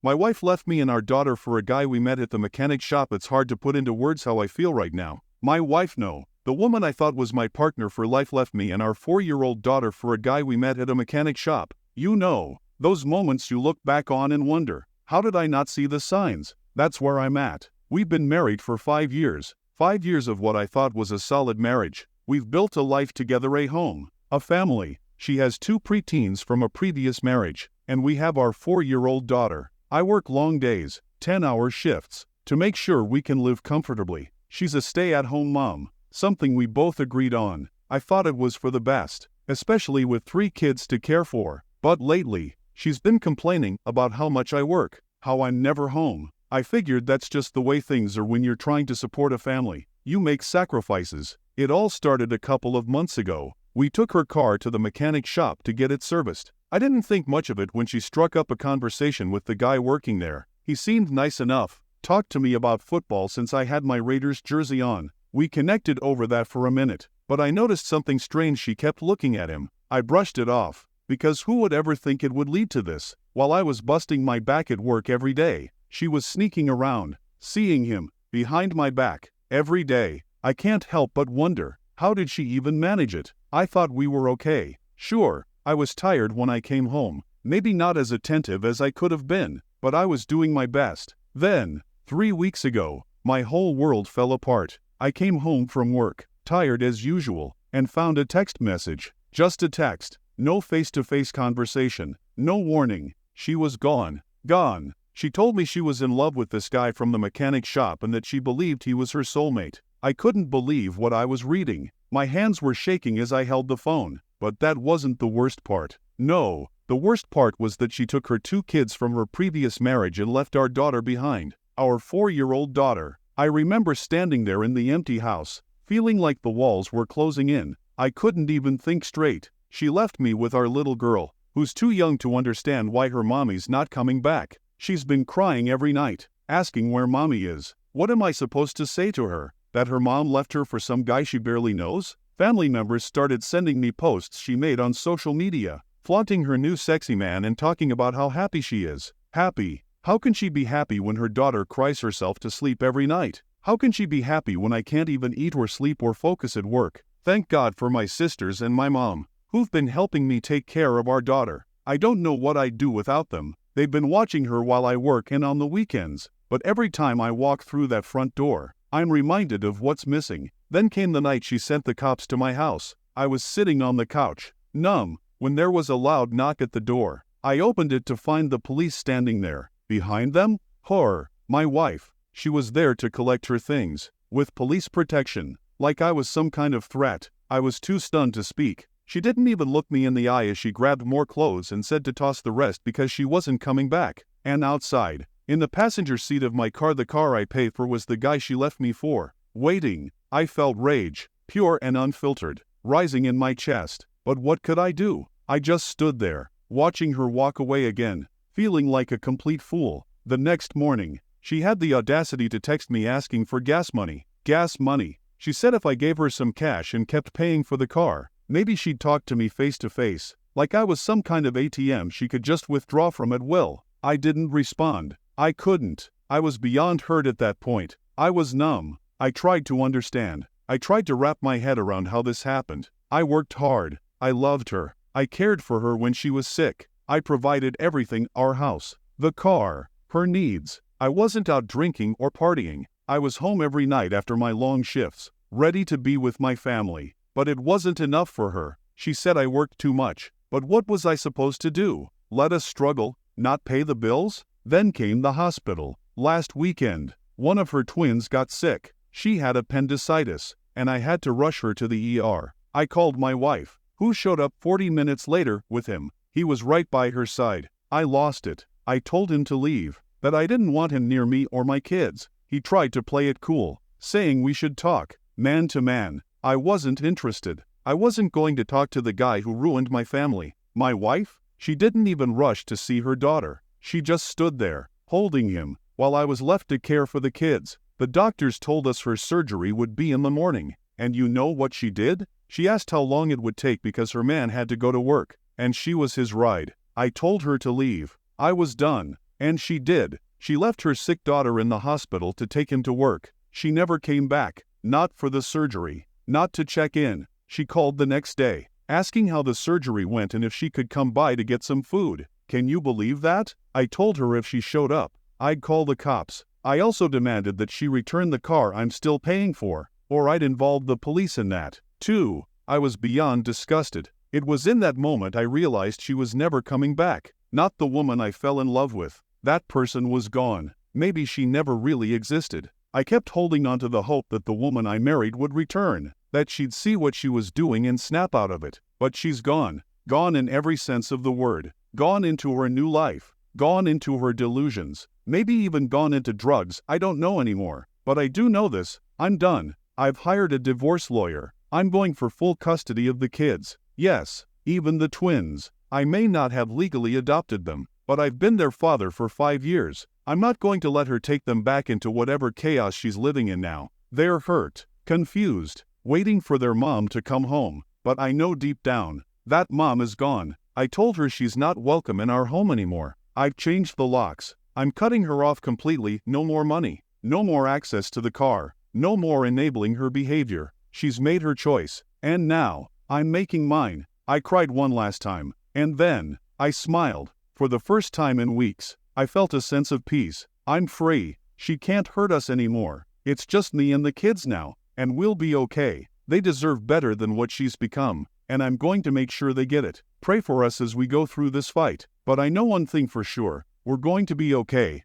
My wife left me and our daughter for a guy we met at the mechanic shop. It's hard to put into words how I feel right now. My wife, no. The woman I thought was my partner for life left me and our 4-year-old daughter for a guy we met at a mechanic shop. You know, those moments you look back on and wonder, how did I not see the signs? That's where I'm at. We've been married for 5 years. 5 years of what I thought was a solid marriage. We've built a life together, a home, a family. She has 2 preteens from a previous marriage, and we have our 4-year-old daughter. I work long days, 10-hour shifts, to make sure we can live comfortably. She's a stay-at-home mom, something we both agreed on. I thought it was for the best, especially with 3 kids to care for. But lately, she's been complaining about how much I work, how I'm never home. I figured that's just the way things are when you're trying to support a family. You make sacrifices. It all started a couple of months ago. We took her car to the mechanic shop to get it serviced. I didn't think much of it when she struck up a conversation with the guy working there. He seemed nice enough, talked to me about football since I had my Raiders jersey on. We connected over that for a minute, but I noticed something strange. She kept looking at him. I brushed it off, because who would ever think it would lead to this? While I was busting my back at work every day, she was sneaking around, seeing him, behind my back, every day. I can't help but wonder, how did she even manage it? I thought we were okay. Sure, I was tired when I came home, maybe not as attentive as I could have been, but I was doing my best. Then, 3 weeks ago, my whole world fell apart. I came home from work, tired as usual, and found a text message. Just a text, no face-to-face conversation, no warning. She was gone. Gone. She told me she was in love with this guy from the mechanic shop and that she believed he was her soulmate. I couldn't believe what I was reading. My hands were shaking as I held the phone. But that wasn't the worst part. No, the worst part was that she took her 2 kids from her previous marriage and left our daughter behind. Our 4-year-old daughter. I remember standing there in the empty house, feeling like the walls were closing in. I couldn't even think straight. She left me with our little girl, who's too young to understand why her mommy's not coming back. She's been crying every night, asking where mommy is. What am I supposed to say to her? That her mom left her for some guy she barely knows? Family members started sending me posts she made on social media, flaunting her new sexy man and talking about how happy she is. Happy? How can she be happy when her daughter cries herself to sleep every night? How can she be happy when I can't even eat or sleep or focus at work? Thank God for my sisters and my mom, who've been helping me take care of our daughter. I don't know what I'd do without them. They've been watching her while I work and on the weekends, but every time I walk through that front door, I'm reminded of what's missing. Then came the night she sent the cops to my house. I was sitting on the couch, numb, when there was a loud knock at the door. I opened it to find the police standing there. Behind them? Horror. My wife. She was there to collect her things, with police protection, like I was some kind of threat. I was too stunned to speak. She didn't even look me in the eye as she grabbed more clothes and said to toss the rest because she wasn't coming back. And outside, in the passenger seat of my car, the car I paid for, was the guy she left me for, waiting. I felt rage, pure and unfiltered, rising in my chest. But what could I do? I just stood there, watching her walk away again, feeling like a complete fool. The next morning, she had the audacity to text me asking for gas money. Gas money. She said if I gave her some cash and kept paying for the car, maybe she'd talk to me face to face, like I was some kind of ATM she could just withdraw from at will. I didn't respond. I couldn't. I was beyond hurt at that point. I was numb. I tried to understand. I tried to wrap my head around how this happened. I worked hard. I loved her. I cared for her when she was sick. I provided everything: our house, the car, her needs. I wasn't out drinking or partying. I was home every night after my long shifts, ready to be with my family. But it wasn't enough for her. She said I worked too much. But what was I supposed to do? Let us struggle? Not pay the bills? Then came the hospital. Last weekend, one of her twins got sick. She had appendicitis, and I had to rush her to the ER. I called my wife, who showed up 40 minutes later with him. He was right by her side. I lost it. I told him to leave, that I didn't want him near me or my kids. He tried to play it cool, saying we should talk, man to man. I wasn't interested. I wasn't going to talk to the guy who ruined my family. My wife? She didn't even rush to see her daughter. She just stood there, holding him, while I was left to care for the kids. The doctors told us her surgery would be in the morning. And you know what she did? She asked how long it would take because her man had to go to work, and she was his ride. I told her to leave. I was done. And she did. She left her sick daughter in the hospital to take him to work. She never came back, not for the surgery, not to check in. She called the next day, asking how the surgery went and if she could come by to get some food. Can you believe that? I told her if she showed up, I'd call the cops. I also demanded that she return the car I'm still paying for, or I'd involve the police in that, too. I was beyond disgusted. It was in that moment I realized she was never coming back. Not the woman I fell in love with. That person was gone. Maybe she never really existed. I kept holding on to the hope that the woman I married would return, that she'd see what she was doing and snap out of it. But she's gone. Gone in every sense of the word. Gone into her new life. Gone into her delusions. Maybe even gone into drugs. I don't know anymore. But I do know this. I'm done. I've hired a divorce lawyer. I'm going for full custody of the kids. Yes, even the twins. I may not have legally adopted them, but I've been their father for 5 years. I'm not going to let her take them back into whatever chaos she's living in now. They're hurt, confused, waiting for their mom to come home. But I know deep down, that mom is gone. I told her she's not welcome in our home anymore. I've changed the locks. I'm cutting her off completely. No more money. No more access to the car. No more enabling her behavior. She's made her choice. And now, I'm making mine. I cried one last time. And then, I smiled. For the first time in weeks, I felt a sense of peace. I'm free. She can't hurt us anymore. It's just me and the kids now. And we'll be okay. They deserve better than what she's become. And I'm going to make sure they get it. Pray for us as we go through this fight. But I know one thing for sure. We're going to be okay.